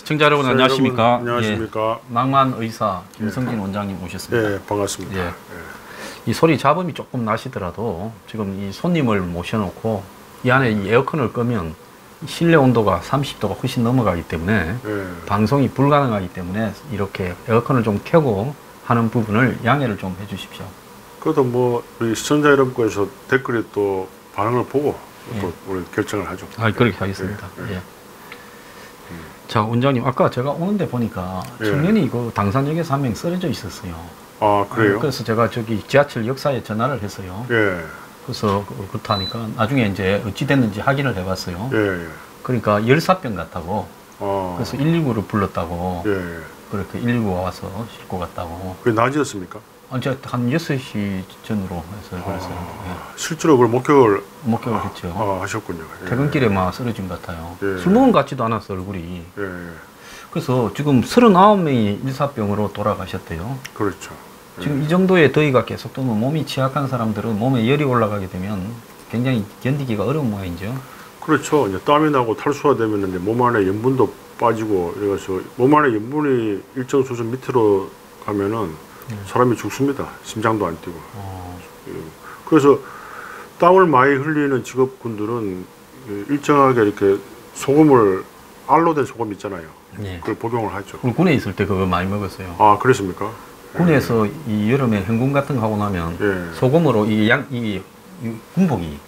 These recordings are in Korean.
시청자 여러분 안녕하십니까? 안녕하십니까? 예, 낭만 의사 김성진 원장님 모셨습니다. 예, 반갑습니다. 예. 이 소리 잡음이 조금 나시더라도 지금 이 손님을 모셔놓고 이 안에 이 에어컨을 끄면 실내 온도가 30도가 훨씬 넘어가기 때문에 방송이 불가능하기 때문에 이렇게 에어컨을 좀 켜고 하는 부분을 양해를 좀 해주십시오. 그래도 뭐 우리 시청자 여러분께서 댓글에 또 반응을 보고 또 우리 결정을 하죠. 그렇게 하겠습니다. 예. 자, 원장님, 아까 제가 오는데 보니까 청년이 그 당산역에서 한 명 쓰러져 있었어요. 아, 그래요? 그래서 제가 저기 지하철 역사에 전화를 했어요. 그래서 그렇다니까 나중에 이제 어찌 됐는지 확인을 해봤어요. 그러니까 열사병 같다고. 그래서 119를 불렀다고. 그렇게 119가 와서 싣고 갔다고. 그게 낮이었습니까? 이제 한 6시 전으로 해서 그랬어요. 실제로 그걸 목격을 했죠. 하셨군요. 퇴근길에 막 쓰러진 것 같아요. 술 먹은 것 같지도 않았어, 얼굴이. 그래서 지금 39명이 일사병으로 돌아가셨대요. 그렇죠. 지금 이 정도의 더위가 계속 도면 몸이 취약한 사람들은 몸에 열이 올라가게 되면 굉장히 견디기가 어려운 모양이죠. 그렇죠. 이제 땀이 나고 탈수가 되면 이제 몸 안에 염분도 빠지고 이래서 몸 안에 염분이 일정 수준 밑으로 가면은 사람이 죽습니다. 심장도 안 뛰고. 그래서 땀을 많이 흘리는 직업군들은 일정하게 이렇게 소금을 알로 된 소금 있잖아요. 그걸 복용을 하죠. 군에 있을 때 그거 많이 먹었어요. 아, 그랬습니까? 군에서 이 여름에 행군 같은 거 하고 나면 소금으로 이 군복이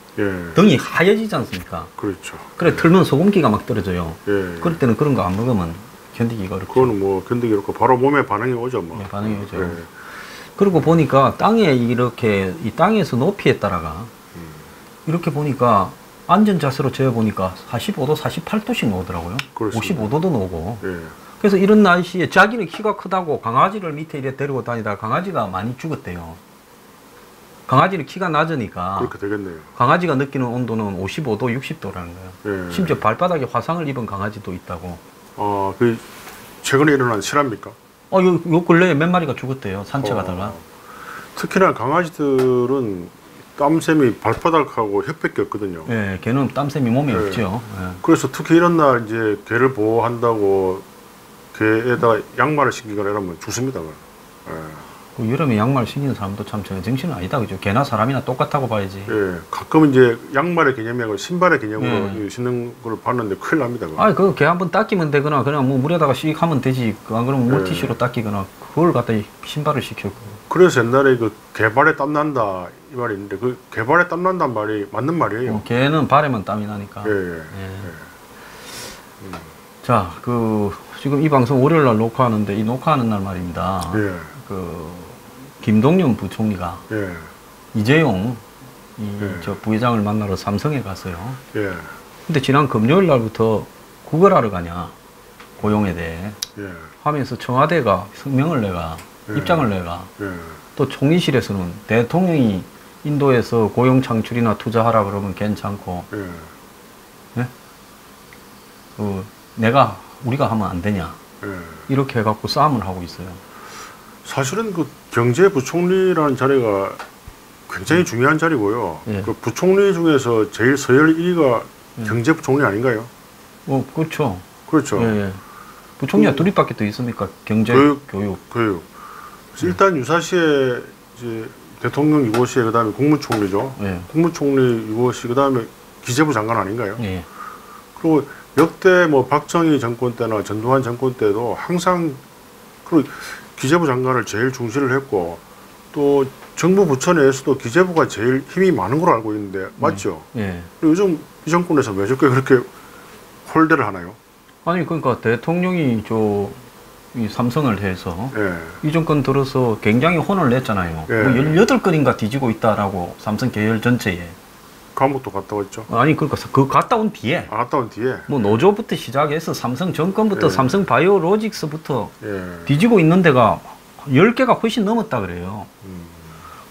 등이 하얘지지 않습니까? 그렇죠. 그래 틀면 소금기가 막 떨어져요. 그럴 때는 그런 거 안 먹으면 견디기가 어렵죠. 그거는 뭐 견디기 어렵고 바로 몸에 반응이 오죠, 뭐. 반응이 오죠. 그리고 보니까 땅에 이렇게 이 땅에서 높이에 따라가 이렇게 보니까 앉은 자세로 재어 보니까 45도, 48도씩 나오더라고요. 55도도 나오고. 그래서 이런 날씨에 자기는 키가 크다고 강아지를 밑에 이래 데리고 다니다가 강아지가 많이 죽었대요. 강아지는 키가 낮으니까 그렇게 되겠네요. 강아지가 느끼는 온도는 55도, 60도라는 거예요. 심지어 발바닥에 화상을 입은 강아지도 있다고. 그 최근에 일어난 실화입니까? 요 근래에 몇 마리가 죽었대요. 산책하다가. 특히나 강아지들은 땀샘이 발바닥하고 혀밖에 없거든요. 걔는 땀샘이 몸에 없죠. 그래서 특히 이런 날 이제 개를 보호한다고 개에다가 양말을 신기거나 이러면 죽습니다. 그 여름에 양말 신기는 사람도 참 정신은 아니다, 그죠? 개나 사람이나 똑같다고 봐야지. 가끔 이제 양말의 개념이 아니고 신발의 개념으로 신는 걸 봤는데 큰일 납니다. 그 개 한번 닦이면 되거나 그냥 뭐 물에다가 씩 하면 되지. 안 그러면 물티슈로 닦이거나 그걸 갖다 신발을 시켜고. 그래서 옛날에 그 개발에 땀 난다 이 말이 있는데 그 개발에 땀 난다는 말이 맞는 말이에요. 개는 발에만 땀이 나니까. 자, 지금 이 방송 월요일 날 녹화하는데 이 녹화하는 날 말입니다. 김동연 부총리가 이재용 저 부회장을 만나러 삼성에 갔어요. 근데 지난 금요일 날부터 구걸하러 가냐 고용에 대해 하면서 청와대가 성명을 내가 입장을 내가 또 총리실에서는 대통령이 인도에서 고용 창출이나 투자하라 그러면 괜찮고 우리가 하면 안 되냐 이렇게 해갖고 싸움을 하고 있어요. 사실은 그 경제부총리라는 자리가 굉장히 중요한 자리고요. 그 부총리 중에서 제일 서열 1위가 경제부총리 아닌가요? 그렇죠. 그렇죠. 부총리가 둘이밖에 더 있습니까? 경제, 교육. 그래서 일단 유사시에 이제 대통령 유고시에 그다음에 국무총리죠. 국무총리 유고시 그다음에 기재부 장관 아닌가요? 그리고 역대 뭐 박정희 정권 때나 전두환 정권 때도 항상 그 기재부 장관을 제일 중시를 했고 또 정부 부처 내에서도 기재부가 제일 힘이 많은 걸로 알고 있는데 맞죠? 요즘 이 정권에서 왜 저렇게 그렇게 홀대를 하나요? 아니 그러니까 대통령이 이 삼성을 해서 이 정권 들어서 굉장히 혼을 냈잖아요. 뭐 18건인가 뒤지고 있다라고 삼성 계열 전체에. 감옥도 갔다 왔죠? 아니 그러니까 그 갔다 온 뒤에. 갔다 온 뒤에. 뭐 노조부터 시작해서 삼성 정권부터 삼성 바이오로직스부터 뒤지고 있는 데가 10개가 훨씬 넘었다 그래요.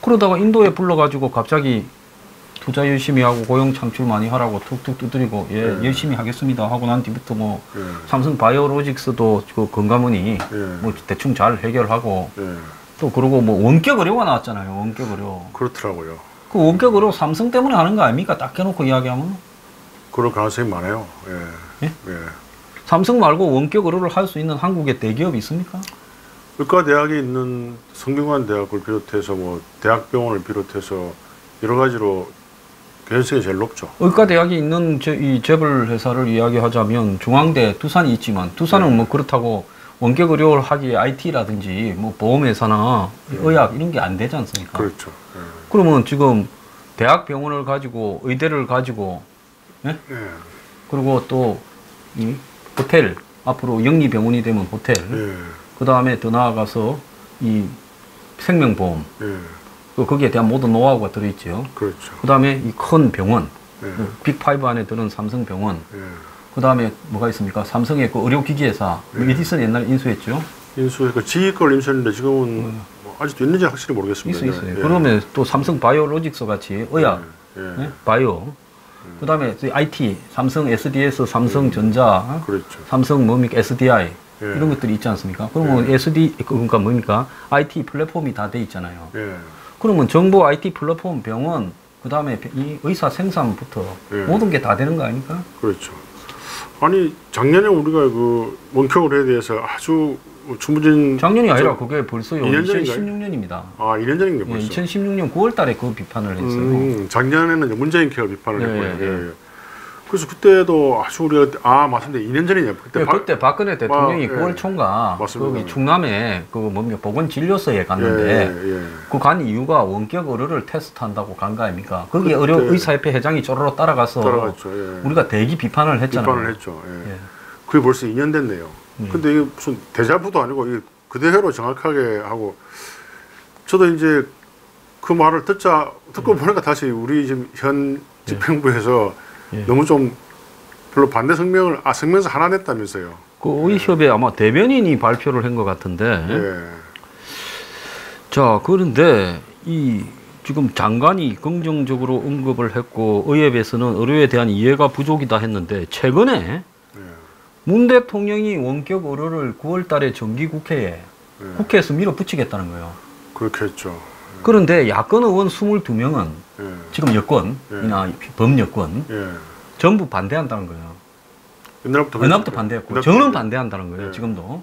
그러다가 인도에 불러가지고 갑자기 투자 열심히 하고 고용 창출 많이 하라고 툭툭 두드리고 열심히 하겠습니다 하고 난 뒤부터 뭐 삼성 바이오로직스도 그 건강문의 뭐 대충 잘 해결하고 또 그러고 뭐 원격 의료가 나왔잖아요. 원격 의료. 그렇더라고요. 그 원격 의료 삼성 때문에 하는 거 아닙니까? 딱 해놓고 이야기하면. 그럴 가능성이 많아요. 삼성 말고 원격 의료를 할 수 있는 한국의 대기업이 있습니까? 의과대학에 있는 성균관대학을 비롯해서 뭐 대학병원을 비롯해서 여러 가지로 개연성이 제일 높죠. 의과대학이 있는 이 재벌 회사를 이야기하자면 중앙대, 두산이 있지만 두산은 네. 뭐 그렇다고 원격 의료를 하기에 IT라든지 뭐 보험회사나 의학 이런 게 안 되지 않습니까? 그렇죠. 네. 그러면 지금 대학병원을 가지고 의대를 가지고 네? 네. 그리고 또 이 호텔 앞으로 영리병원이 되면 호텔 네. 그 다음에 더 나아가서 이 생명보험 네. 거기에 대한 모든 노하우가 들어있죠. 그렇죠. 그 다음에 이 큰 병원 네. 빅5 안에 드는 삼성병원 네. 그 다음에 뭐가 있습니까? 삼성의 그 의료기기회사 네. 에디슨 옛날에 인수했죠. 인수해서 지기 걸 인수했는데 지금은 뭐 아직도 있는지 확실히 모르겠습니다. 있어요. 예. 그러면 또 삼성 바이오로직스 같이 의학, 네? 바이오, 그 다음에 IT, 삼성 SDS, 삼성전자, 그렇죠. 삼성 뭡니까 SDI 이런 것들이 있지 않습니까? 그러면 SD 그러니까 뭡니까? IT 플랫폼이 다 돼 있잖아요. 그러면 정보 IT 플랫폼 병원 그 다음에 이 의사 생산부터 모든 게 다 되는 거 아닙니까? 그렇죠. 아니 작년에 우리가 그 원격 의료에 대해서 아주 주무진 작년이 아니라 그게 벌써요 2016년입니다. 아 2년 전인가 벌써? 2016년 9월달에 그 비판을 했어요. 작년에는 문재인 케어 비판을 했고요. 그래서 그때도 아주 우리가 맞습니다. 2년 전이냐 그때. 그때 박근혜 대통령이 9월 초인가 거기 충남에 그 뭡니까 보건진료소에 갔는데 그 간 이유가 원격 의료를 테스트한다고 간 거 아닙니까? 거기 의사협회 회장이 쪼로로 따라가서 우리가 대기 비판을 했잖아요. 비판을 했죠. 그게 벌써 2년 됐네요. 근데 이게 무슨 데자부도 아니고 이게 그대로 정확하게 하고 저도 이제 그 말을 듣고 보니까 다시 우리 지금 현 집행부에서 너무 좀 별로 반대 성명서 하나 냈다면서요. 그 의협에 아마 대변인이 발표를 한 것 같은데. 자, 그런데 이 지금 장관이 긍정적으로 언급을 했고 의협에서는 의료에 대한 이해가 부족이다 했는데 최근에 문 대통령이 원격 의료를 9월 달에 정기국회에 국회에서 밀어붙이겠다는 거예요. 그렇게 했죠. 그런데 야권 의원 22명은 지금 여권이나 범여권 전부 반대한다는 거예요. 옛날부터 반대했고 저는 반대한다는 거예요. 지금도.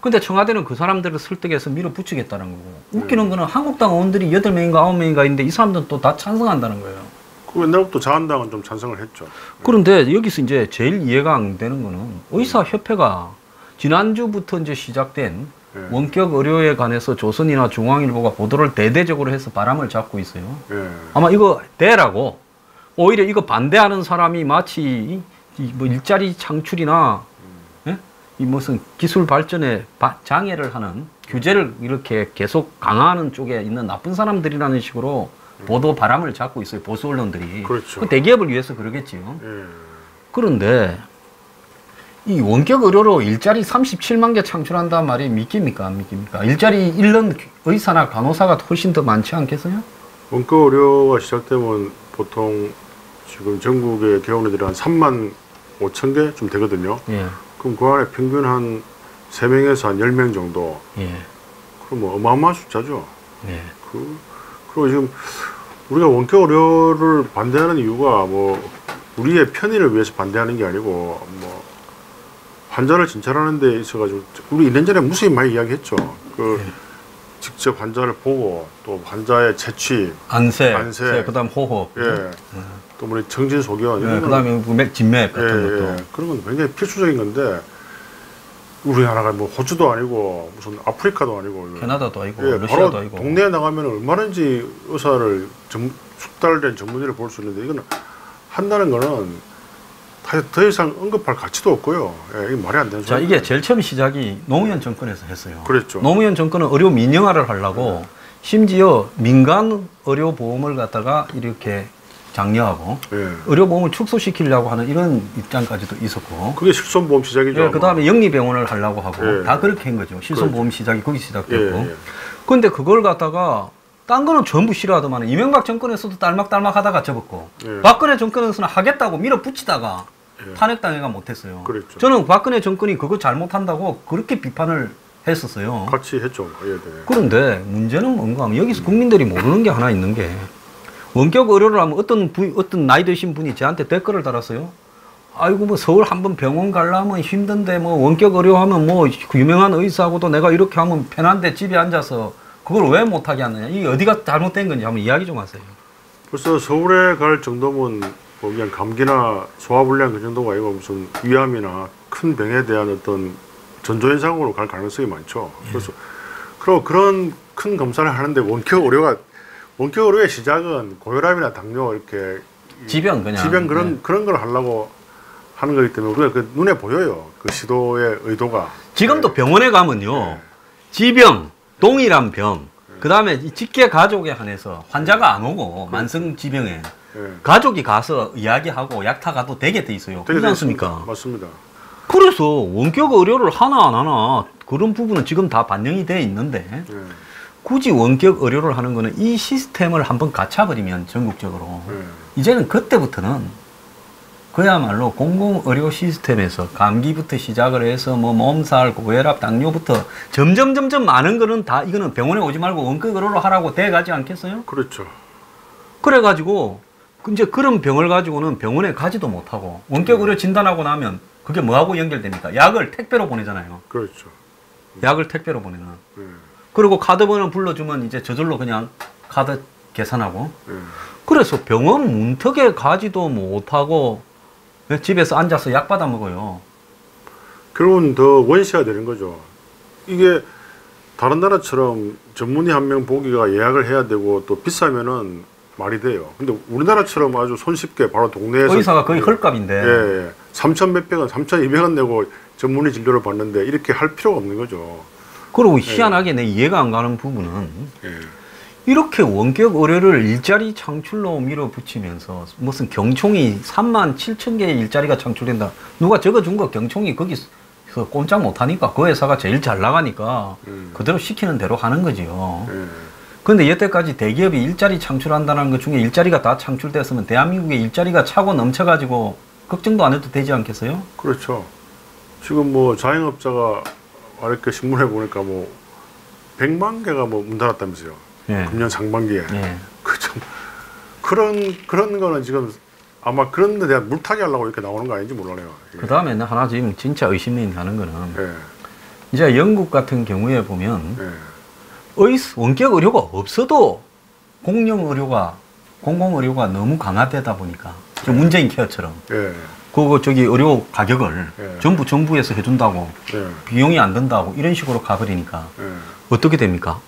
근데 청와대는 그 사람들을 설득해서 밀어붙이겠다는 거고 웃기는 거는 한국당 의원들이 8명인가 9명인가 있는데 이 사람들은 또 다 찬성한다는 거예요. 그 옛날부터 자한당은 좀 찬성을 했죠. 그런데 여기서 이제 제일 이해가 안 되는 거는 의사협회가 지난주부터 이제 시작된 원격 의료에 관해서 조선이나 중앙일보가 보도를 대대적으로 해서 바람을 잡고 있어요. 아마 이거 대라고 오히려 이거 반대하는 사람이 마치 뭐 일자리 창출이나 이 무슨 기술 발전에 장애를 하는 규제를 이렇게 계속 강화하는 쪽에 있는 나쁜 사람들이라는 식으로 보도 바람을 잡고 있어요. 보수 언론들이. 그렇죠. 그 대기업을 위해서 그러겠지요. 그런데 이 원격 의료로 일자리 37만 개 창출한다는 말이 믿깁니까? 안 믿깁니까? 일자리 잃는 의사나 간호사가 훨씬 더 많지 않겠어요? 원격 의료가 시작되면 보통 지금 전국의 개원의들이 한 3만 5천 개쯤 되거든요. 그럼 그 안에 평균 한 3명에서 한 10명 정도. 그럼 뭐 어마어마한 숫자죠. 그리고 지금 우리가 원격 의료를 반대하는 이유가 뭐 우리의 편의를 위해서 반대하는 게 아니고 뭐 환자를 진찰하는 데 있어가지고 우리 2년 전에 무수히 많이 이야기했죠. 직접 환자를 보고 또 환자의 채취, 안세, 그다음 호흡, 또 뭐 정진 소견, 그다음에 진맥 같은 것도 그런 건 굉장히 필수적인 건데 우리나라가 뭐 호주도 아니고 무슨 아프리카도 아니고 캐나다도 아니고 러시아도 아니고 동네에 나가면 얼마든지 의사를 숙달된 전문의를 볼 수 있는데 이거는 한다는 거는 더 이상 언급할 가치도 없고요. 이게 말이 안 되는 소리예요. 자, 이게 제일 처음 시작이 노무현 정권에서 했어요. 그랬죠. 노무현 정권은 의료 민영화를 하려고 심지어 민간 의료 보험을 갖다가 이렇게 장려하고 의료보험을 축소시키려고 하는 이런 입장까지도 있었고 그게 실손보험 시작이죠. 그 다음에 영리병원을 하려고 하고 다 그렇게 한 거죠. 실손보험 시작이 거기 시작됐고 그런데 그걸 갖다가 딴 거는 전부 싫어하더만 이명박 정권에서도 딸막딸막 하다가 접었고 박근혜 정권에서는 하겠다고 밀어붙이다가 탄핵당해가 못했어요. 그랬죠. 저는 박근혜 정권이 그거 잘못한다고 그렇게 비판을 했었어요. 같이 했죠. 그런데 문제는 뭔가 하면 여기서 국민들이 모르는 게 하나 있는 게 원격 의료를 하면 어떤 나이 드신 분이 저한테 댓글을 달았어요. 아이고 뭐 서울 한번 병원 가려면 힘든데 뭐 원격 의료하면 뭐 유명한 의사하고도 내가 이렇게 하면 편한데 집에 앉아서 그걸 왜 못하게 하느냐. 이게 어디가 잘못된 건지 한번 이야기 좀 하세요. 벌써 서울에 갈 정도면 뭐 그냥 감기나 소화불량 그 정도가 아니고 무슨 위암이나 큰 병에 대한 어떤 전조현상으로 갈 가능성이 많죠. 그래서 그런 큰 검사를 하는데 원격 의료의 시작은 고혈압이나 당뇨 이렇게 지병 그런 걸 하려고 하는 거기 때문에 우리가 그 눈에 보여요. 그 시도의 의도가. 지금도 병원에 가면요. 지병, 동일한 병, 그 다음에 직계 가족에 한해서 환자가 안 오고 만성 지병에 가족이 가서 이야기하고 약타 가도 되게 돼 있어요. 그렇지 않습니까? 맞습니다. 그래서 원격 의료를 하나 안 하나 그런 부분은 지금 다 반영이 돼 있는데 굳이 원격 의료를 하는 거는 이 시스템을 한번 갖춰버리면 전국적으로 이제는 그때부터는 그야말로 공공의료 시스템에서 감기부터 시작을 해서 뭐 몸살, 고혈압, 당뇨부터 점점 많은 거는 다 이거는 병원에 오지 말고 원격 의료로 하라고 돼 가지 않겠어요? 그렇죠. 그래가지고 이제 그런 병을 가지고는 병원에 가지도 못하고 원격 의료 진단하고 나면 그게 뭐하고 연결됩니까? 약을 택배로 보내잖아요. 그렇죠. 약을 택배로 보내는. 그리고 카드번호 불러주면 이제 저절로 그냥 카드 계산하고. 그래서 병원 문턱에 가지도 못하고 집에서 앉아서 약 받아 먹어요. 결국은 더 원시화되는 거죠. 이게 다른 나라처럼 전문의 한 명 보기가 예약을 해야 되고 또 비싸면은 말이 돼요. 근데 우리나라처럼 아주 손쉽게 바로 동네에서 의사가 거의 헐값인데. 예, 3,000 몇백 원, 3,200원 내고 전문의 진료를 받는데 이렇게 할 필요가 없는 거죠. 그리고 희한하게 내 이해가 안 가는 부분은 이렇게 원격 의료를 일자리 창출로 밀어붙이면서 무슨 경총이 37,000개의 일자리가 창출된다. 누가 적어준 거 경총이 거기서 꼼짝 못하니까 그 회사가 제일 잘 나가니까 그대로 시키는 대로 하는 거지요. 그런데 여태까지 대기업이 일자리 창출한다는 것 중에 일자리가 다 창출됐으면 대한민국에 일자리가 차고 넘쳐가지고 걱정도 안 해도 되지 않겠어요? 그렇죠. 지금 뭐 자영업자가 이렇게 신문에 보니까 뭐 100만 개가 뭐 문 닫았다면서요. 금년 상반기에. 그런 거는 지금 아마 그런 데 대한 물타기 하려고 이렇게 나오는 거 아닌지 몰라요. 그 다음에 하나 지금 진짜 의심이 가는 거는 이제 영국 같은 경우에 보면 원격 의료가 없어도 공공의료가 너무 강화되다 보니까 문재인 케어처럼 그거 저기 의료 가격을 전부 정부에서 해준다고 비용이 안 든다고 이런 식으로 가버리니까 어떻게 됩니까?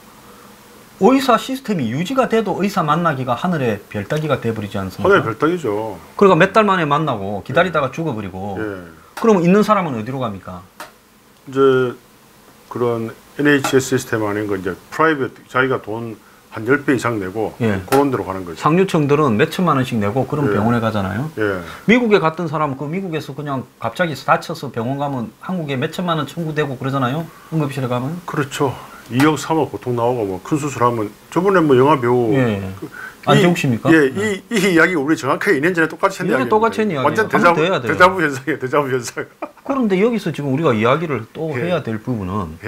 의사 시스템이 유지가 돼도 의사 만나기가 하늘의 별따기가 돼버리지 않습니까? 하늘의 별따기죠. 그러니까 몇 달 만에 만나고 기다리다가 죽어버리고 그러면 있는 사람은 어디로 갑니까? 이제 그런 NHS 시스템 아닌 거 이제 프라이빗 자기가 돈 한 10배 이상 내고 그런 데로 가는 거죠. 상류층들은 몇 천만 원씩 내고 그런 병원에 가잖아요. 미국에 갔던 사람 그 미국에서 그냥 갑자기 다쳐서 병원 가면 한국에 몇 천만 원 청구되고 그러잖아요. 응급실에 가면. 그렇죠. 2억 3억 보통 나오고 뭐 큰 수술하면 저번에 뭐 영화 배우 안재욱 씨입니까? 이 이야기 우리 정확하게 2년 전에 똑같이 했는 이야기. 똑같이 했는 이야기. 완전 대자부 현상이에요. 대자부 현상. 그런데 여기서 지금 우리가 이야기를 또 해야 될 부분은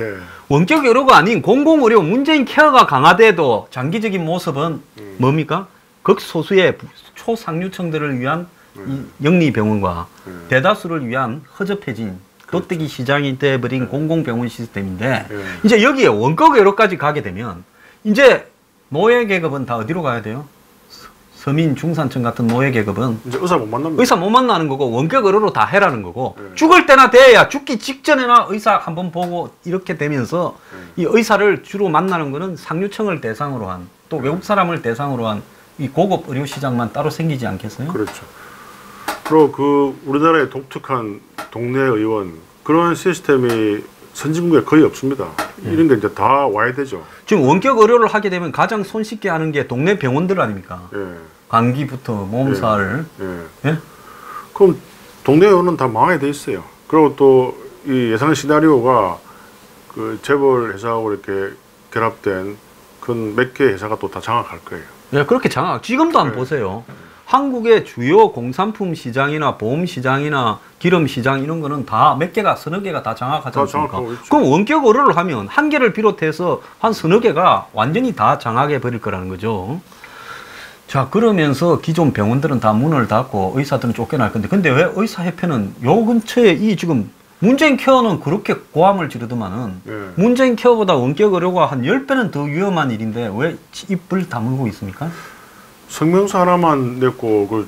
원격 의료가 아닌 공공의료 문재인 케어가 강화돼도 장기적인 모습은 뭡니까? 극소수의 초상류층들을 위한 이 영리병원과 대다수를 위한 허접해진 도떼기 시장이 돼버린 공공병원 시스템인데 이제 여기에 원격 의료까지 가게 되면 이제 노예 계급은 다 어디로 가야 돼요? 서민 중산층 같은 노예 계급은 이제 의사 못 만나는 거고 원격 의료로 다 해라는 거고 죽을 때나 돼야 죽기 직전에나 의사 한번 보고 이렇게 되면서 이 의사를 주로 만나는 거는 상류층을 대상으로 한 또 외국 사람을 대상으로 한 이 고급 의료 시장만 따로 생기지 않겠어요? 그렇죠. 그리고 그 우리나라의 독특한 동네 의원 그런 시스템이 선진국에 거의 없습니다. 이런 게 이제 다 와야 되죠. 지금 원격 의료를 하게 되면 가장 손쉽게 하는 게 동네 병원들 아닙니까? 감기부터 몸살. 그럼 동네 의원은 다 망하게 돼 있어요. 그리고 또 이 예상 시나리오가 그 재벌 회사하고 이렇게 결합된 그런 몇 개 회사가 또 다 장악할 거예요. 그렇게 지금도 한번 보세요. 한국의 주요 공산품 시장이나 보험 시장이나 기름 시장 이런 거는 다 몇 개가 서너 개가 다 장악하지 않습니까? 그럼 원격 의료를 하면 한 개를 비롯해서 한 서너 개가 완전히 다 장악해 버릴 거라는 거죠. 자, 그러면서 기존 병원들은 다 문을 닫고 의사들은 쫓겨날 건데, 근데 왜 의사협회는 요 근처에 이 지금 문재인 케어는 그렇게 고함을 지르더만은 문재인 케어보다 원격 의료가 한 10배는 더 위험한 일인데 왜 입을 다물고 있습니까? 성명서 하나만 냈고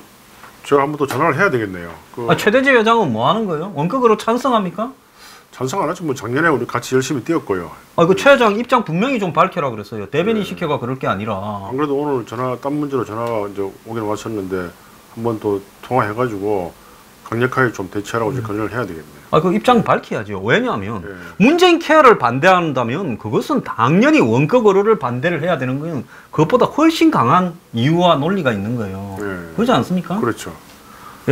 제가 한 번 더 전화를 해야 되겠네요. 최대재 회장은 뭐 하는 거예요? 원격 의료 찬성합니까? 찬성 안 하죠. 뭐 작년에 우리 같이 열심히 뛰었고요. 최 회장 입장 분명히 좀 밝혀라 그랬어요. 대변인 시켜가 그럴 게 아니라. 안 그래도 오늘 딴 문제로 전화가 이제 오긴 왔었는데 한 번 또 통화해가지고 강력하게 좀 대처하라고 권유를 해야 되겠네요. 그 입장 밝혀야죠. 왜냐하면 문재인 케어를 반대한다면 그것은 당연히 원격 의료를 반대를 해야 되는 건 그것보다 훨씬 강한 이유와 논리가 있는 거예요. 그렇지 않습니까? 그렇죠.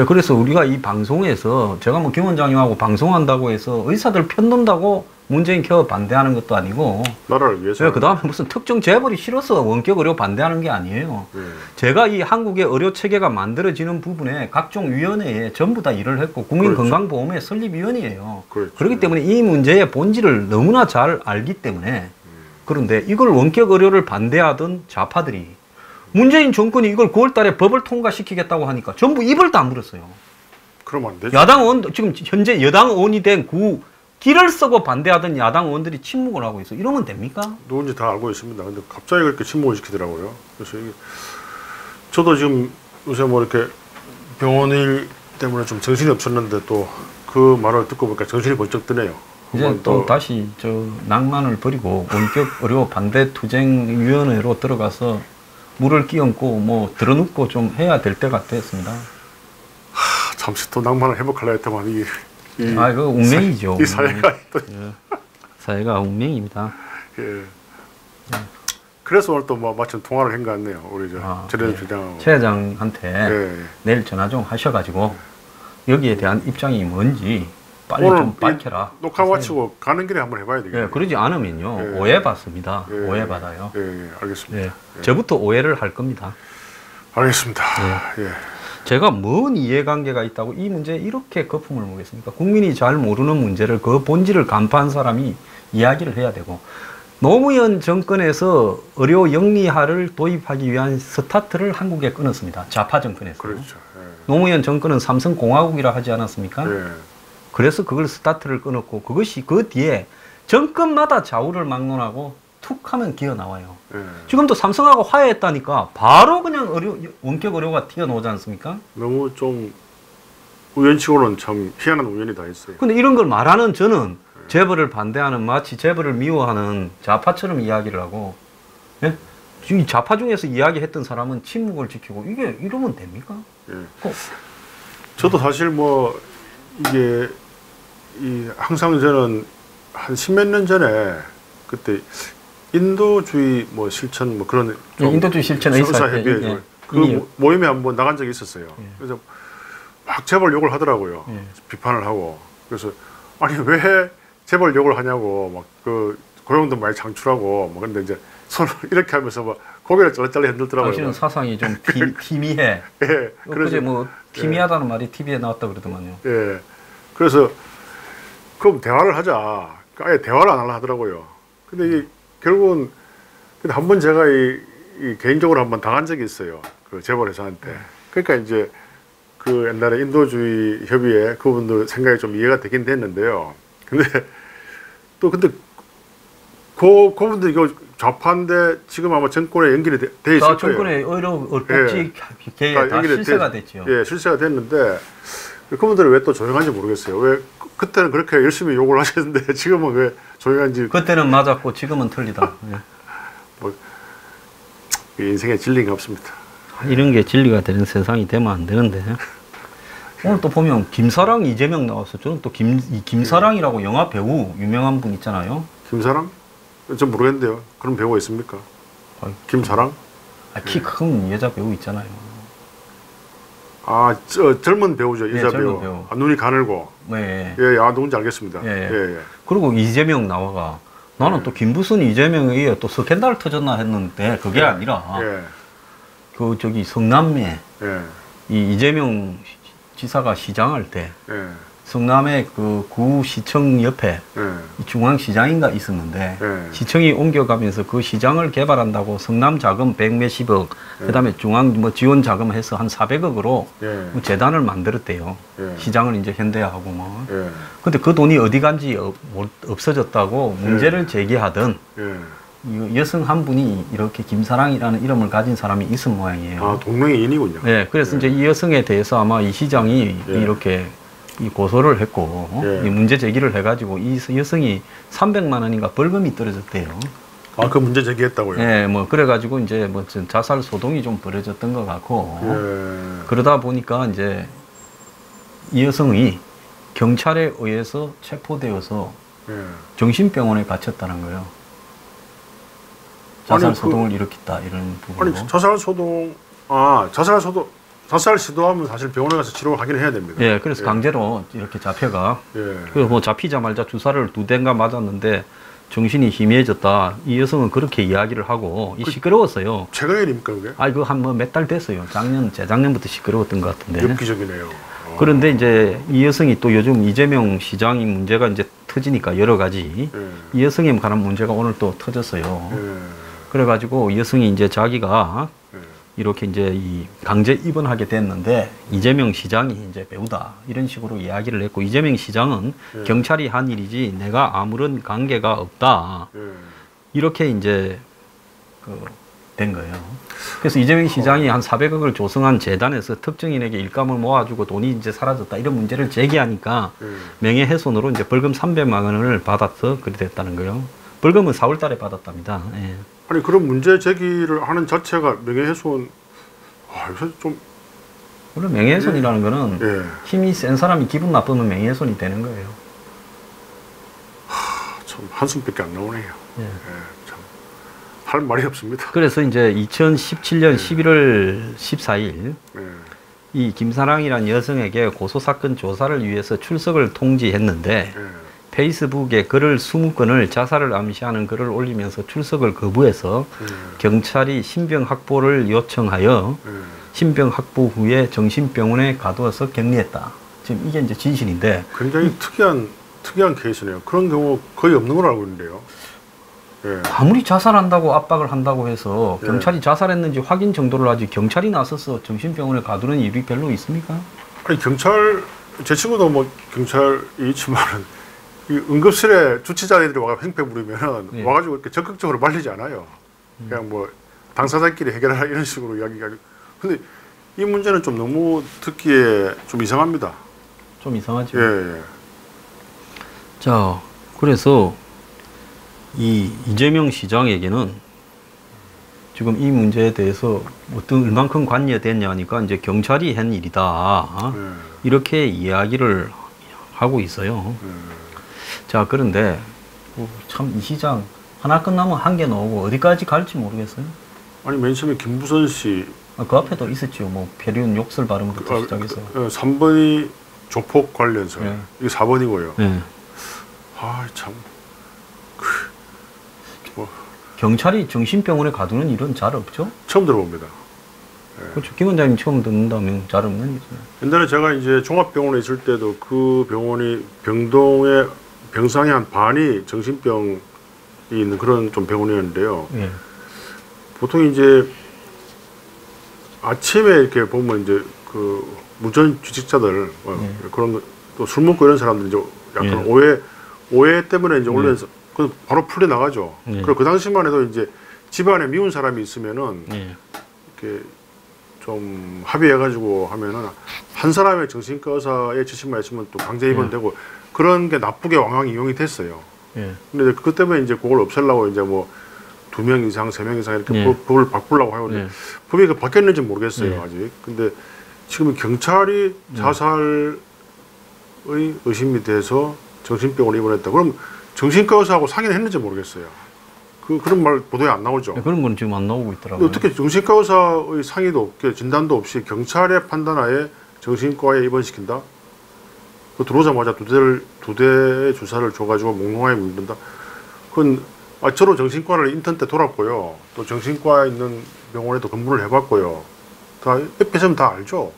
그래서 우리가 이 방송에서 제가 뭐 김 원장님하고 방송한다고 해서 의사들 편든다고 문재인 케어 반대하는 것도 아니고 나라를 위해서 그 다음에 무슨 특정 재벌이 싫어서 원격 의료 반대하는 게 아니에요. 제가 이 한국의 의료 체계가 만들어지는 부분에 각종 위원회에 전부 다 일을 했고 국민건강보험의 설립위원이에요. 그렇기 때문에 이 문제의 본질을 너무나 잘 알기 때문에 그런데 이걸 원격 의료를 반대하던 좌파들이 문재인 정권이 이걸 9월 달에 법을 통과시키겠다고 하니까 전부 입을 다물었어요. 그러면 안 되죠. 야당 의원, 지금 현재 여당 의원이 된 길을 쓰고 반대하던 야당 의원들이 침묵을 하고 있어. 이러면 됩니까? 누군지 다 알고 있습니다. 근데 갑자기 그렇게 침묵을 시키더라고요. 그래서 저도 지금 요새 뭐 이렇게 병원 일 때문에 좀 정신이 없었는데 또 그 말을 듣고 보니까 정신이 번쩍 드네요. 이제 또 다시 낭만을 버리고 원격 의료 반대 투쟁위원회로 들어가서 물을 끼얹고 뭐 들어눕고 좀 해야 될 때가 됐습니다. 잠시 또 낭만을 회복하려 했더만 그 운명이죠. 이 사회가 사회가 운명입니다. 그래서 오늘 또 마침 통화를 한 것 같네요. 우리 최대재 회장하고. 최 회장한테 내일 전화 좀 하셔가지고 여기에 대한 입장이 뭔지 빨리 좀 밝혀라. 녹화 마치고 가는 길에 한번 해봐야 되겠네요. 그러지 않으면요 오해받습니다. 오해받아요. 알겠습니다. 저부터 오해를 할 겁니다. 알겠습니다. 제가 뭔 이해관계가 있다고 이 문제에 이렇게 거품을 먹겠습니까? 국민이 잘 모르는 문제를 그 본질을 간파한 사람이 이야기를 해야 되고 노무현 정권에서 의료 영리화를 도입하기 위한 스타트를 한국에 끊었습니다. 좌파 정권에서. 그렇죠. 노무현 정권은 삼성공화국이라 하지 않았습니까? 그래서 그걸 스타트를 끊었고 그것이 그 뒤에 정권마다 좌우를 막론하고 툭 하면 기어 나와요. 지금도 삼성하고 화해했다니까 바로 그냥 원격 의료가 튀어나오지 않습니까? 너무 좀 우연치고는 참 희한한 우연이 다 있어요. 근데 이런 걸 말하는 저는 재벌을 반대하는 마치 재벌을 미워하는 좌파처럼 이야기를 하고 이 좌파 중에서 이야기했던 사람은 침묵을 지키고 이게 이러면 됩니까? 저도 사실 뭐 이게 항상 저는 한 십몇 년 전에 그때 인도주의 뭐 실천 뭐 그런 인도주의 실천 의사협의회 그 모임에 한번 나간 적이 있었어요. 그래서 막 재벌 욕을 하더라고요. 비판을 하고 그래서 아니 왜 재벌 욕을 하냐고 막 고용도 많이 창출하고 뭐 근데 이제 손을 이렇게 하면서 막 고개를 쩔쩔 흔들더라고요. 당신은 사상이 좀 기미해. 그래서 뭐 기미하다는 말이 TV에 나왔다 그러더만요. 그래서 그럼 대화를 하자. 아예 대화를 안 하려 하더라고요. 근데 이게 결국은 한번 제가 개인적으로 한번 당한 적이 있어요. 그 재벌 회사한테. 그러니까 이제 그 옛날에 인도주의 협의회 그분들 생각이 좀 이해가 되긴 됐는데요. 근데 그분들 이거 좌파인데 지금 아마 정권에 연결이 돼 있을 거예요. 정권에 의료 복지 계획 다 실세가 됐죠. 실세가 됐는데 그분들은 왜 또 조용한지 모르겠어요. 왜 그때는 그렇게 열심히 욕을 하셨는데 지금은 왜 조용한지. 그때는 맞았고 지금은 틀리다. 뭐 인생에 진리가 없습니다. 이런 게 진리가 되는 세상이 되면 안 되는데. 오늘 또 보면 김사랑, 이재명 나왔어. 저는 또 김사랑이라고 영화 배우 유명한 분 있잖아요. 김사랑? 전 모르겠는데요. 그런 배우가 있습니까? 김사랑? 키 큰 여자 배우 있잖아요. 젊은 배우죠. 여자 배우. 눈이 가늘고. 누군지 알겠습니다. 그리고 이재명 나와가 나는 또 김부순 이재명에 의해 또 스캔들 터졌나 했는데 그게 아니라 성남에 이 이재명 지사가 시장할 때 성남의 그 구시청 옆에 중앙시장인가 있었는데 시청이 옮겨가면서 그 시장을 개발한다고 성남 자금 100몇십억 그다음에 중앙 뭐 지원 자금해서 한 400억으로 뭐 재단을 만들었대요. 시장을 이제 현대화하고 뭐. 근데 그 돈이 어디 간지 없어졌다고 문제를 제기하던 여성 한 분이 이렇게 김사랑이라는 이름을 가진 사람이 있은 모양이에요. 아, 동명이인이군요. 네, 그래서 이제 이 여성에 대해서 아마 이 시장이 이렇게 이 고소를 했고 이 문제 제기를 해가지고 이 여성이 300만 원인가 벌금이 떨어졌대요. 아, 그 문제 제기했다고요? 네, 뭐 그래가지고 이제 뭐 자살 소동이 좀 벌어졌던 것 같고 그러다 보니까 이제 이 여성이 경찰에 의해서 체포되어서 정신병원에 갇혔다는 거예요. 자살 소동을 일으켰다 이런 부분으로. 아니 자살 시도하면 사실 병원에 가서 치료를 하긴 해야 됩니다. 예, 그래서 강제로 이렇게 잡혀가. 그래서 뭐 잡히자마자 주사를 2대인가 맞았는데 정신이 희미해졌다. 이 여성은 그렇게 이야기를 하고 시끄러웠어요. 최근 일입니까 그게? 아, 이거 한 뭐 몇 달 됐어요. 재작년부터 시끄러웠던 것 같은데. 엽기적이네요. 그런데 이제 이 여성이 또 요즘 이재명 시장이 문제가 이제 터지니까 여러 가지 이 여성에 관한 문제가 오늘 또 터졌어요. 그래가지고 이 여성이 이제 자기가 이렇게 이제 이 강제 입원하게 됐는데 이재명 시장이 이제 배우다 이런 식으로 이야기를 했고 이재명 시장은 경찰이 한 일이지 내가 아무런 관계가 없다 이렇게 이제 된 거예요. 그래서 이재명 시장이 한 400억을 조성한 재단에서 특정인에게 일감을 모아주고 돈이 이제 사라졌다 이런 문제를 제기하니까 명예훼손으로 이제 벌금 300만 원을 받아서 그리 됐다는 거예요. 벌금은 4월 달에 받았답니다. 예. 아니 그런 문제 제기를 하는 자체가 명예훼손. 이거 좀 물론 명예훼손이라는 거는 힘이 센 사람이 기분 나쁘면 명예훼손이 되는 거예요. 참 한숨밖에 안 나오네요. 참 할 말이 없습니다. 그래서 이제 2017년 11월 14일 이 김사랑이라는 여성에게 고소사건 조사를 위해서 출석을 통지했는데 페이스북에 글을 20건을 자살을 암시하는 글을 올리면서 출석을 거부해서 경찰이 신병 확보를 요청하여 신병 확보 후에 정신병원에 가두어서 격리했다. 지금 이게 이제 진실인데 굉장히 특이한 케이스네요. 그런 경우 거의 없는 걸로 알고 있는데요. 아무리 자살한다고 압박을 한다고 해서 경찰이 자살했는지 확인 정도를 하지 경찰이 나서서 정신병원에 가두는 일이 별로 있습니까? 아니 경찰 제 친구도 뭐 경찰이 있지만은 이 응급실에 주치자들이 와서 횡패 부리면은 와가지고 이렇게 적극적으로 말리지 않아요. 그냥 뭐 당사자끼리 해결하라 이런 식으로 이야기가. 근데 이 문제는 좀 너무 듣기에 좀 이상합니다. 좀 이상하죠. 자, 그래서 이 이재명 시장에게는 지금 이 문제에 대해서 얼만큼 관여됐냐 하니까 이제 경찰이 한 일이다. 이렇게 이야기를 하고 있어요. 자, 그런데 참 이 시장 하나 끝나면 한 개 나오고 어디까지 갈지 모르겠어요. 아니 맨 처음에 김부선 씨 그 앞에도 있었죠. 뭐 폐륜 욕설 발언부터 시작해서 3번이 조폭 관련서 이게 4번이고요. 참 경찰이 정신병원에 가두는 일은 잘 없죠? 처음 들어봅니다. 그렇죠. 김 원장님 처음 듣는다면 잘 없는 일이죠. 옛날에 제가 이제 종합병원에 있을 때도 그 병원이 병동의 병상의 한 반이 정신병이 있는 그런 좀 병원이었는데요. 보통 이제 아침에 이렇게 보면 이제 그 무전 취직자들 그런 또 술 먹고 이런 사람들 이제 약간 오해 때문에 이제 올려서 그 바로 풀려 나가죠. 그리고 그 당시만 해도 이제 집안에 미운 사람이 있으면은 이렇게 좀 합의해가지고 하면은 한 사람의 정신과 의사의 지시만 있으면 또 강제 입원되고 그런 게 나쁘게 왕왕 이용이 됐어요. 근데 그 때문에 이제 그걸 없애려고 이제 뭐 2명 이상, 3명 이상 이렇게 법을 바꾸려고 하는데 법이 바뀌었는지 모르겠어요 아직. 근데 지금 경찰이 자살의 의심이 돼서 정신병원에 입원했다. 그럼 정신과 의사하고 상의를 했는지 모르겠어요. 그런 말 보도에 안 나오죠. 그런 건 지금 안 나오고 있더라고요. 어떻게 정신과 의사의 상의도 없게 진단도 없이 경찰의 판단하에 정신과에 입원시킨다? 들어오자마자 두 대의 주사를 줘가지고 몽롱하게 물든다? 그건 저로 정신과를 인턴 때 돌았고요. 또 정신과에 있는 병원에도 근무를 해봤고요. 다 옆에서는 다 알죠.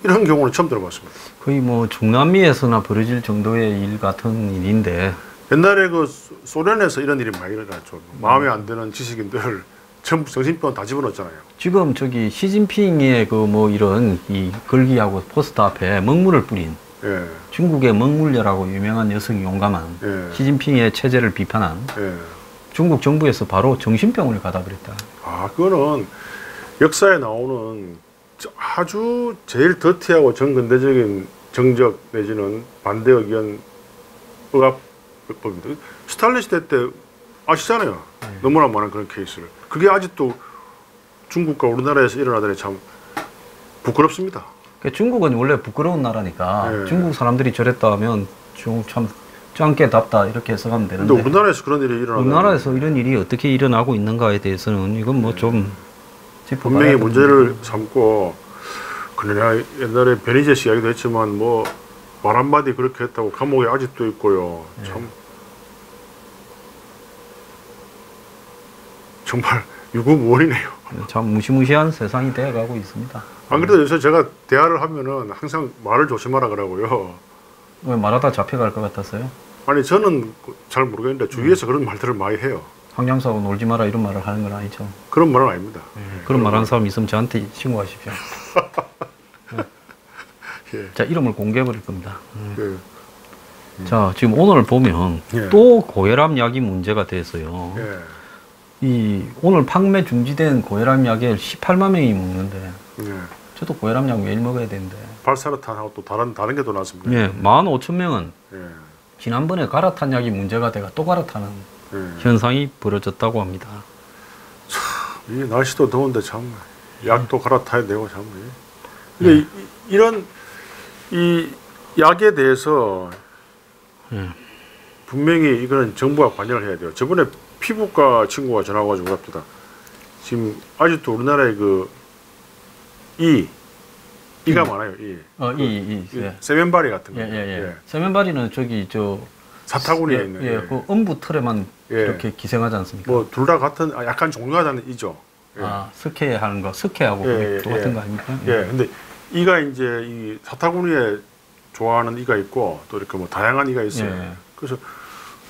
이런 경우는 처음 들어봤습니다. 거의 뭐 중남미에서나 벌어질 정도의 일 같은 일인데 옛날에 그 소련에서 이런 일이 많이 일어났죠. 마음에 안 드는 지식인들 전부 정신병 다 집어넣었잖아요. 지금 저기 시진핑의 그 뭐 이런 이 글귀하고 포스터 앞에 먹물을 뿌린 예. 중국의 먹물녀라고 유명한 여성이 용감한 예. 시진핑의 체제를 비판한 예. 중국 정부에서 바로 정신병원을 가다 그랬다. 아, 그거는 역사에 나오는 아주 제일 더티하고 정근대적인 정적 내지는 반대 의견 억압법입니다. 스탈린 시대 때 아시잖아요. 너무나 많은 그런 케이스를. 그게 아직도 중국과 우리나라에서 일어나더니 참 부끄럽습니다. 그러니까 중국은 원래 부끄러운 나라니까 네. 중국 사람들이 저랬다 하면 참 짱깨답다 이렇게 해석하면 되는데 근데 우리나라에서 그런 일이 일어나다 우리나라에서 이런 일이 어떻게 일어나고 있는가에 대해서는 이건 뭐 좀 분명히 문제를 삼고 그러나 옛날에 변희재 씨 이야기도 했지만 뭐 말 한마디 그렇게 했다고 감옥에 아직도 있고요. 참 정말 유구무원이네요. 참 무시무시한 세상이 되어가고 있습니다. 안 그래도 요새 제가 대화를 하면은 항상 말을 조심하라 그러고요. 왜 말하다 잡혀갈 것 같았어요? 아니 저는 잘 모르겠는데 주위에서 그런 말들을 많이 해요. 황양사하고 놀지 마라 이런 말을 하는 건 아니죠? 그런 말은 아닙니다. 그런 말 하는 사람 있으면 저한테 신고하십시오. 예. 자, 이름을 공개해 버릴 겁니다. 예. 자, 지금 오늘 보면 예. 또 고혈압 약이 문제가 돼서요. 예. 이 오늘 판매 중지된 고혈압 약을 18만 명이 먹는데 예. 저도 고혈압 약 매일 먹어야 되는데 발사르탄하고 또 다른 게 또 나왔습니다. 예, 15,000명은 예. 지난번에 갈아탄 약이 문제가 돼가 또 갈아타는 예. 현상이 벌어졌다고 합니다. 이 날씨도 더운데 참 약도 갈아타야 되고 참. 근데 이런 이 약에 대해서 분명히 이거는 정부가 관여를 해야 돼요. 저번에 피부과 친구가 전화 와가지고 그럽니다. 지금 아직도 우리나라에 그 이가 많아요. 세면바리 같은 거. 예. 세면바리는 저기 저 사타구니에 있는. 그 음부 털에만 예. 이렇게 기생하지 않습니까? 뭐 둘 다 같은 약간 종류가 다른 이죠. 예. 아, 스케하는 거, 스케하고 똑같은 거 아닙니까? 예. 근데 이가 이제 이 사타구니에 좋아하는 이가 있고 또 이렇게 뭐 다양한 이가 있어요. 예. 그래서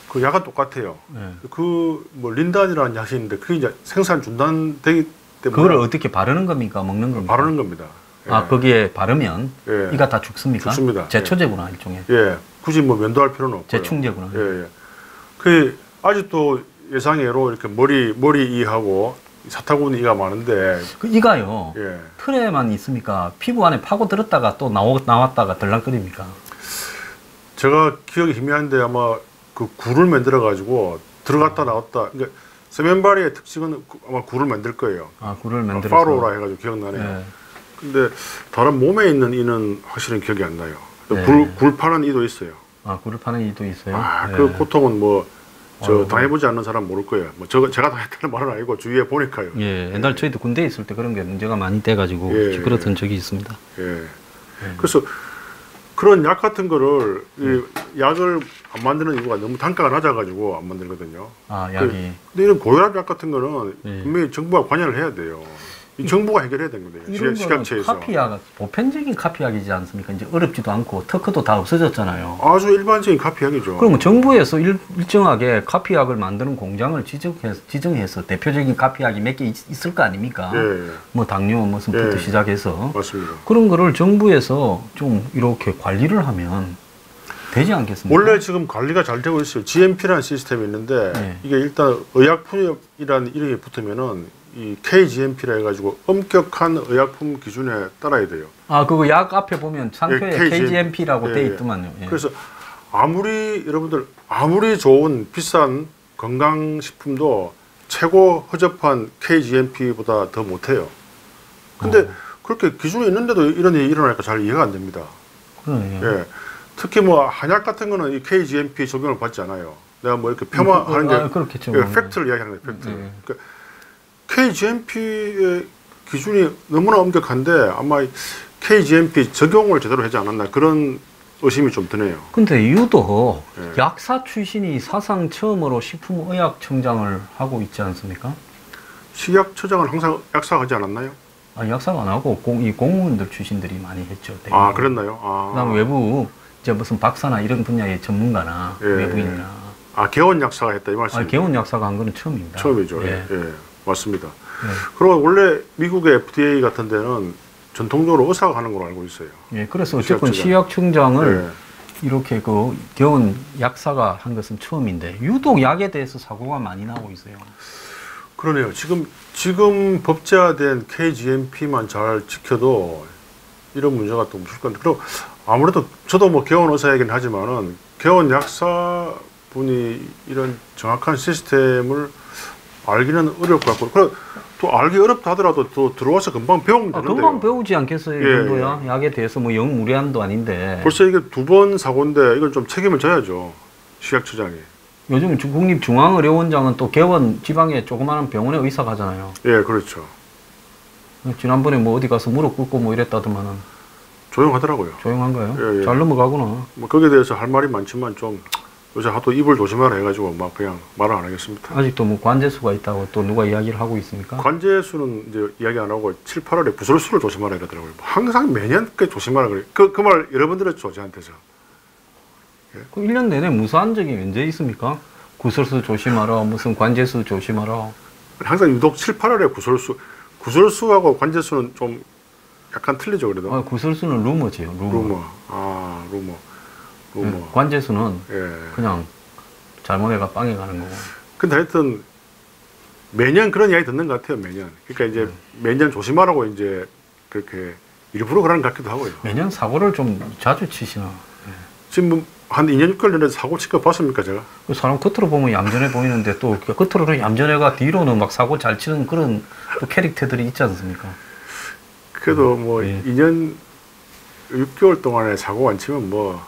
그 약은 똑같아요. 예. 그 뭐 린단이라는 약이 있는데 그게 이제 생산 중단되기 때문에 그걸 어떻게 바르는 겁니까? 먹는 겁니까? 바르는 겁니다. 예. 아, 거기에 바르면 예. 이가 다 죽습니까? 죽습니다. 제초제구나, 일종의. 예. 굳이 뭐 면도할 필요는 없고요. 제충제구나. 예. 그 아직도 예상외로 이렇게 머리 이하고 사타구니 이가 많은데 그 이가요. 예. 틀에만 있습니까? 피부 안에 파고 들었다가 또 나왔다가 들락거립니까? 제가 기억이 희미한데 아마 그 굴을 만들어 가지고 들어갔다 나왔다. 그러니까 세면바리의 특징은 아마 굴을 만들 거예요. 아, 굴을 만들어서. 파로라 해가지고 기억나네요. 예. 근데 다른 몸에 있는 이는 확실히 기억이 안 나요. 네. 굴 파는 이도 있어요. 아, 굴을 파는 이도 있어요? 아, 예. 그 고통은 뭐 아이고. 당해보지 않는 사람 모를 거예요. 뭐 제가 당했다는 말은 아니고 주위에 보니까요. 예, 옛날 저희도 군대에 있을 때 그런 게 문제가 많이 돼가지고 예, 시끄럽던 적이 있습니다. 예. 그래서 그런 약 같은 거를 이 약을 안 만드는 이유가 너무 단가가 낮아가지고 안 만들거든요. 아, 약이. 근데 이런 고혈압 약 같은 거는 예. 분명히 정부가 관여를 해야 돼요. 이 정부가 해결해야 되는 거예요. 이런 거는 식약처에서. 카피약, 보편적인 카피약이지 않습니까? 이제 어렵지도 않고 특허도 다 없어졌잖아요. 아주 일반적인 카피약이죠. 그러면 정부에서 일정하게 카피약을 만드는 공장을 지정해서 대표적인 카피약이 몇 개 있을 거 아닙니까? 예. 뭐 당뇨 무슨부터 예. 시작해서 맞습니다. 그런 거를 정부에서 좀 이렇게 관리를 하면 되지 않겠습니까? 원래 지금 관리가 잘 되고 있어요. GMP라는 시스템이 있는데 네. 이게 일단 의약품이라는 이름이 붙으면은 이 KGMP라 해가지고 엄격한 의약품 기준에 따라야 돼요. 아, 그거 약 앞에 보면 상표에 예, KGMP라고 예, 돼 예. 있더만요. 예. 그래서 여러분들 아무리 좋은 비싼 건강식품도 최고 허접한 KGMP보다 더 못해요. 근데 그렇게 기준이 있는데도 이런 일이 일어나니까 잘 이해가 안 됩니다. 그러네요. 예. 특히 뭐 한약 같은 거는 이 KGMP 적용을 받지 않아요. 내가 뭐 이렇게 폄하하는 게 그렇겠죠. 예, 팩트를 이야기하는 거예요. 팩트. 그러니까 KGMP의 기준이 너무나 엄격한데 아마 KGMP 적용을 제대로 하지 않았나 그런 의심이 좀 드네요. 근데 유독 예. 약사 출신이 사상 처음으로 식품의약청장을 하고 있지 않습니까? 식약처장은 항상 약사하지 않았나요? 아, 약사가 안 하고 이 공무원들 출신들이 많이 했죠. 되게. 아, 그랬나요? 아. 그다음 외부 이제 무슨 박사나 이런 분야의 전문가나 예, 외부인이나. 아, 개원 약사가 했다 이 말씀? 아, 개원 약사가 한 거는 처음입니다. 처음이죠. 예, 예, 맞습니다. 예. 그리고 원래 미국의 FDA 같은 데는 전통적으로 의사가 하는 걸로 알고 있어요. 예, 그래서 어쨌든 시약청장을 예. 이렇게 그 개원 약사가 한 것은 처음인데 유독 약에 대해서 사고가 많이 나오고 있어요. 그러네요. 지금 법제화된 KGMP만 잘 지켜도 이런 문제가 또 없을 건데, 그리고 아무래도 저도 뭐 개원 의사이긴 하지만은 개원 약사분이 이런 정확한 시스템을 알기는 어려울 것 같고, 그리고 또 알기 어렵다 하더라도 또 들어와서 금방 배우면 되는데요. 금방 배우지 않겠어요, 이 예, 정도야? 예. 약에 대해서 뭐 영 무리한도 아닌데. 벌써 이게 2번 사고인데 이건 좀 책임을 져야죠, 식약처장이. 요즘 국립중앙의료원장은 또 개원 지방에 조그마한 병원에 의사 가잖아요. 예, 그렇죠. 지난번에 뭐 어디 가서 무릎 꿇고 뭐 이랬다더만은. 조용하더라고요. 조용한가요? 예, 예. 잘 넘어가구나. 뭐 거기에 대해서 할 말이 많지만 좀 요새 하도 입을 조심하라 해가지고 막 그냥 말을 안 하겠습니다. 아직도 뭐 관제수가 있다고 또 누가 이야기를 하고 있습니까? 관제수는 이제 이야기 안 하고 7, 8월에 구설수를 조심하라 이러더라고요. 항상 매년 조심하라 그래. 그 말 여러분 들었죠, 저한테서. 예? 그 1년 내내 무사한 적이 언제 있습니까? 구설수 조심하라, 무슨 관제수 조심하라. 항상 유독 7, 8월에 구설수하고 관제수는 좀 약간 틀리죠, 그래도. 아, 구설수는 루머지요, 루머. 아, 루머. 관제수는 예. 그냥 잘못해가 빵에 가는 거고. 근데 하여튼 매년 그런 이야기 듣는 것 같아요, 매년. 그러니까 이제 매년 조심하라고 이제 그렇게 일부러 그러는 것 같기도 하고요. 매년 사고를 좀 자주 치시나? 네. 지금 한 2년 6개월 전에 사고 친 거 봤습니까, 제가? 그 사람 겉으로 보면 얌전해 보이는데 또 겉으로는 얌전해가 뒤로는 막 사고 잘 치는 그런 또 캐릭터들이 있지 않습니까? 그래도 뭐 2년 6개월 동안에 사고 안 치면 뭐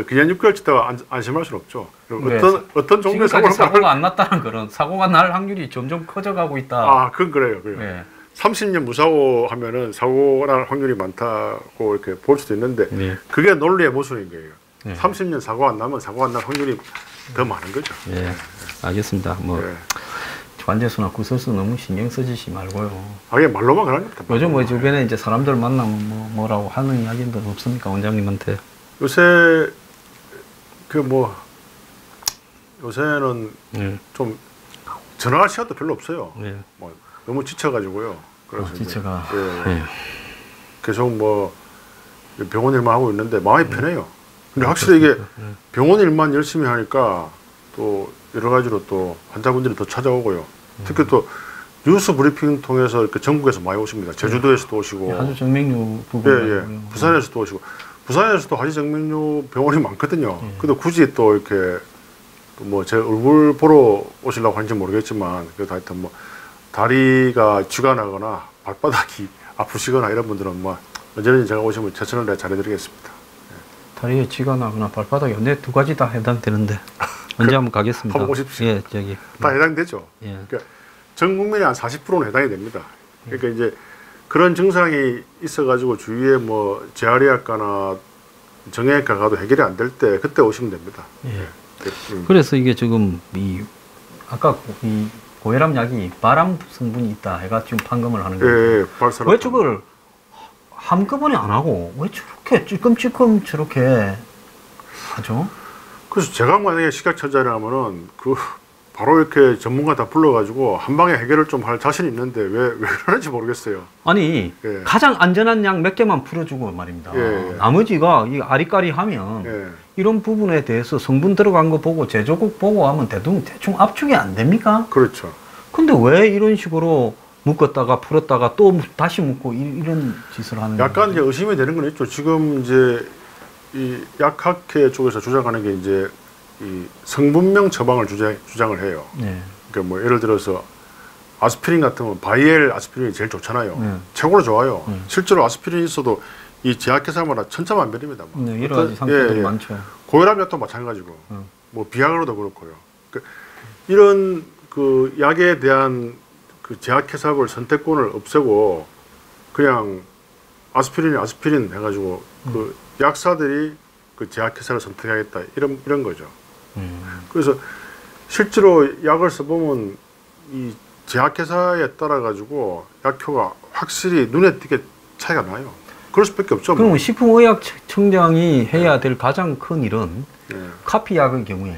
그냥 6개월 치다가 안심할 수는 없죠. 네. 어떤 종류의 사고가 안 났다는 그런 사고가 날 확률이 점점 커져가고 있다. 아, 그건 그래요. 네. 30년 무사고 하면은 사고가 날 확률이 많다고 이렇게 볼 수도 있는데 네. 그게 논리의 모순인 거예요. 네. 30년 사고 안 나면 사고 안 날 확률이 더 많은 거죠. 네, 알겠습니다. 뭐 관제수나 구설수 너무 신경 쓰지 말고요. 아, 이게 말로만 그런 겁니다. 요즘 뭐 주변에 이제 사람들 만나면 뭐라고 하는 이야기들 없습니까, 원장님한테? 요새 요새는 좀 전화할 시간도 별로 없어요. 뭐 너무 지쳐가지고요. 그래서 지쳐가. 계속 뭐 병원 일만 하고 있는데 마음이 편해요. 근데 확실히 이게 병원 일만 열심히 하니까 또 여러 가지로 또 환자분들이 더 찾아오고요. 특히 또 뉴스 브리핑 통해서 이렇게 전국에서 많이 오십니다. 제주도에서도 오시고, 하주정맥류 부분, 부산에서도 오시고. 부산에서도 하주정맥류 병원이 많거든요. 근데 굳이 또 이렇게 뭐 제 얼굴 보러 오시려고 하는지 모르겠지만, 그래도 하여튼 뭐 다리가 쥐가 나거나 발바닥이 아프시거나 이런 분들은 뭐 언제든지 제가 오시면 최선을 다해 잘해드리겠습니다. 다리에 쥐가 나거나 발바닥이 네, 두 가지 다 해당되는데 언제 한번 가겠습니다. 한번 오십시오. 예, 저기 다 해당되죠. 그러니까 전 국민의 한 40%는 해당이 됩니다. 그러니까 이제 그런 증상이 있어가지고 주위에 뭐 재활의학과나 정형외과 가도 해결이 안 될 때 그때 오시면 됩니다. 그래서 이게 지금 아까 이 고혈압 약이 발암 성분이 있다 해가 지금 판검을 하는 거예요. 왜 저걸 한꺼번에 안 하고 왜 저렇게 찔끔찔끔 저렇게 하죠? 그래서 제가 만약에 식약처장이라면은 바로 이렇게 전문가 다 불러가지고 한 방에 해결을 좀 할 자신이 있는데 왜 그러는지 모르겠어요. 아니 가장 안전한 약 몇 개만 풀어주고 말입니다. 나머지가 이 아리까리하면 이런 부분에 대해서 성분 들어간 거 보고 제조국 보고 하면 대충 압축이 안 됩니까? 그렇죠. 근데 왜 이런 식으로 묶었다가 풀었다가 또 다시 묶고 이런 짓을 하는 거예요? 약간 이제 의심이 되는 건 있죠. 지금 이제 이 약학회 쪽에서 주장하는 게 이제 이 성분명 처방을 주장을 해요. 그러니까 뭐 예를 들어서 아스피린 같으면 바이엘 아스피린이 제일 좋잖아요. 최고로 좋아요. 실제로 아스피린이 있어도 이 제약회사마다 천차만별입니다. 여러 가지 상태들이 많죠. 고혈압 약도 마찬가지고, 뭐 비아그라도 그렇고요. 그러니까 이런 그 약에 대한 그 제약회사별 선택권을 없애고 그냥 아스피린 해가지고 그 약사들이 그 제약회사를 선택하겠다 이런 거죠. 그래서 실제로 약을 써보면 이 제약회사에 따라 가지고 약효가 확실히 눈에 띄게 차이가 나요. 그럴 수밖에 없죠. 그러면 뭐. 식품의약청장이 해야 될 가장 큰 일은 카피약의 경우에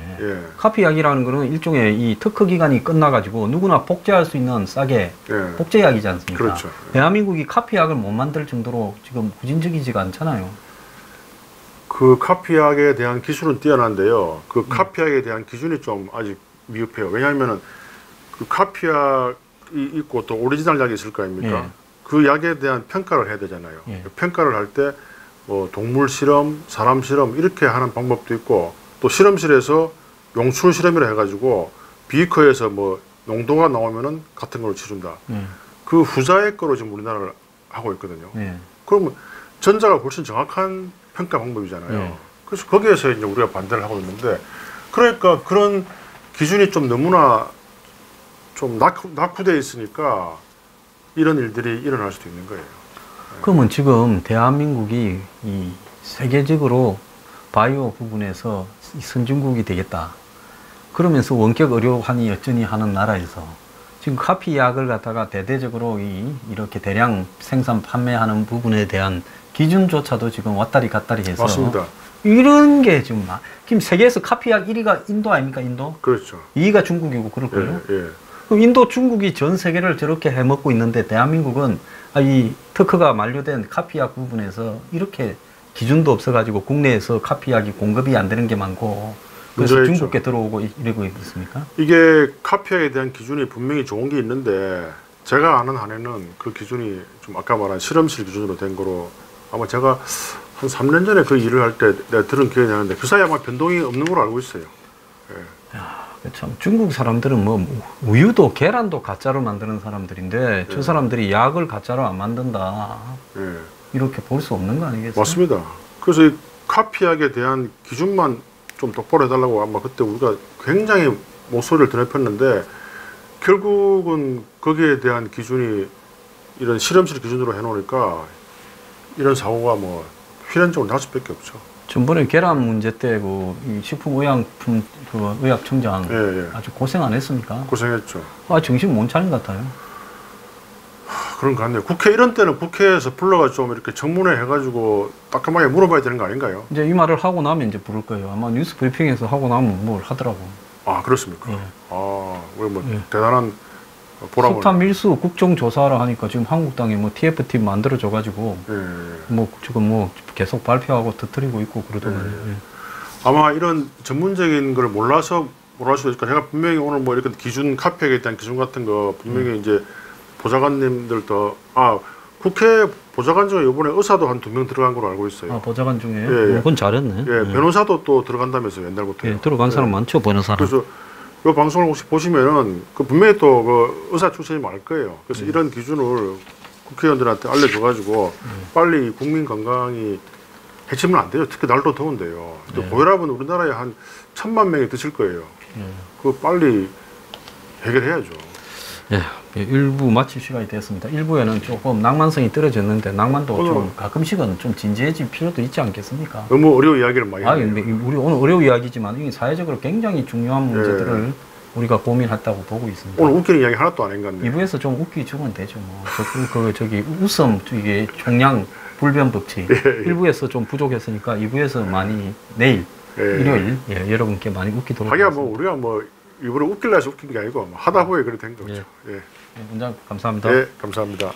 카피약이라는 거는 일종의 이 특허 기간이 끝나가지고 누구나 복제할 수 있는 싸게 복제약이지 않습니까? 그렇죠. 대한민국이 카피약을 못 만들 정도로 지금 후진적이지가 않잖아요. 그 카피약에 대한 기술은 뛰어난데요. 그 카피약에 대한 기준이 좀 아직 미흡해요. 왜냐하면은 그 카피약이 있고 또 오리지널 약이 있을 거 아닙니까? 그 약에 대한 평가를 해야 되잖아요. 평가를 할 때 뭐 동물 실험, 사람 실험 이렇게 하는 방법도 있고 또 실험실에서 용출 실험이라 해가지고 비커에서 뭐 농도가 나오면은 같은 걸로 치준다. 그 후자의 거로 지금 우리나라를 하고 있거든요. 그러면 전자가 훨씬 정확한 평가 방법이잖아요. 그래서 거기에서 이제 우리가 반대를 하고 있는데, 그러니까 그런 기준이 좀 너무나 좀 낙후되어 있으니까 이런 일들이 일어날 수도 있는 거예요. 그러면 지금 대한민국이 이 세계적으로 바이오 부분에서 선진국이 되겠다. 그러면서 원격 의료환이 여전히 하는 나라에서 지금 카피약을 갖다가 대대적으로 이렇게 대량 생산 판매하는 부분에 대한 기준조차도 지금 왔다리 갔다리 해서 맞습니다. 이런 게 지금 세계에서 카피약 1위가 인도 아닙니까? 인도? 그렇죠. 2위가 중국이고 그럴걸요? 인도, 중국이 전 세계를 저렇게 해먹고 있는데 대한민국은 이 특허가 만료된 카피약 부분에서 이렇게 기준도 없어가지고 국내에서 카피약이 공급이 안 되는 게 많고 그래서 중국에 들어오고 이러고 있습니까? 이게 카피약에 대한 기준이 분명히 좋은 게 있는데 제가 아는 한에는 그 기준이 좀 아까 말한 실험실 기준으로 된 거로 아마 제가 한 3년 전에 그 일을 할 때 내가 들은 기억이 나는데 그 사이에 아마 변동이 없는 걸로 알고 있어요. 참 중국 사람들은 뭐 우유도 계란도 가짜로 만드는 사람들인데 저 사람들이 약을 가짜로 안 만든다 이렇게 볼 수 없는 거 아니겠어요? 맞습니다. 그래서 이 카피약에 대한 기준만 좀 똑바로 해달라고 아마 그때 우리가 굉장히 목소리를 드높였는데 결국은 거기에 대한 기준이 이런 실험실 기준으로 해놓으니까 이런 사고가 뭐 필연적으로 날 수밖에 없죠. 전번에 계란 문제 때 그 식품의약품 그 의약청장 아주 고생 안 했습니까? 고생했죠. 정신 못 차린 것 같아요. 그런 것 같네요. 국회 이런 때는 국회에서 불러가 좀 이렇게 청문회 해가지고 따끔하게 물어봐야 되는 거 아닌가요? 이제 이 말을 하고 나면 이제 부를 거예요. 아마 뉴스 브리핑에서 하고 나면 뭘 하더라고. 아 그렇습니까? 우리 뭐 대단한 보람을. 석탄 밀수 국정조사를 하니까 지금 한국당이 뭐 TF팀 만들어줘가지고 뭐 지금 뭐 계속 발표하고 터뜨리고 있고 그러더군요. 아마 이런 전문적인 걸 몰라서 뭘 할 수도 있을까. 제가 분명히 오늘 뭐 이렇게 기준 카피약에 대한 기준 같은 거 분명히 이제 보좌관님들도 국회 보좌관 중에 이번에 의사도 한 2명 들어간 걸로 알고 있어요. 보좌관 중에? 그건 잘했네. 변호사도 또 들어간다면서요, 옛날부터. 들어간 사람 많죠, 변호사는. 그래서 이 방송을 혹시 보시면은 그 분명히 또 그 의사 출신이 많을 거예요. 그래서 이런 기준을 국회의원들한테 알려줘가지고 빨리 국민 건강이 해치면 안 돼요. 특히 날도 더운데요. 또 고혈압은 우리나라에 한 1,000만 명이 드실 거예요. 그거 빨리 해결해야죠. 일부 마칠 시간이 됐습니다. 일부에는 조금 낭만성이 떨어졌는데 낭만도 좀 가끔씩은 좀 진지해질 필요도 있지 않겠습니까? 너무 어려운 이야기를 많이 했네요. 우리 오늘 어려운 이야기지만 이게 사회적으로 굉장히 중요한 문제들을 우리가 고민했다고 보고 있습니다. 오늘 웃기는 이야기 하나도 안 한 것 같네요. 2부에서 좀 웃기주면 되죠. 뭐. 저기 웃음 이게 총량 불변 법칙 1부에서 좀 부족했으니까 2부에서 많이 내일 일요일 여러분께 많이 웃기도록 하기야 뭐 우리가 뭐 일부러 웃길라 해서 웃긴 게 아니고 하다 보니 그래 된 거죠. 원장 감사합니다. 감사합니다.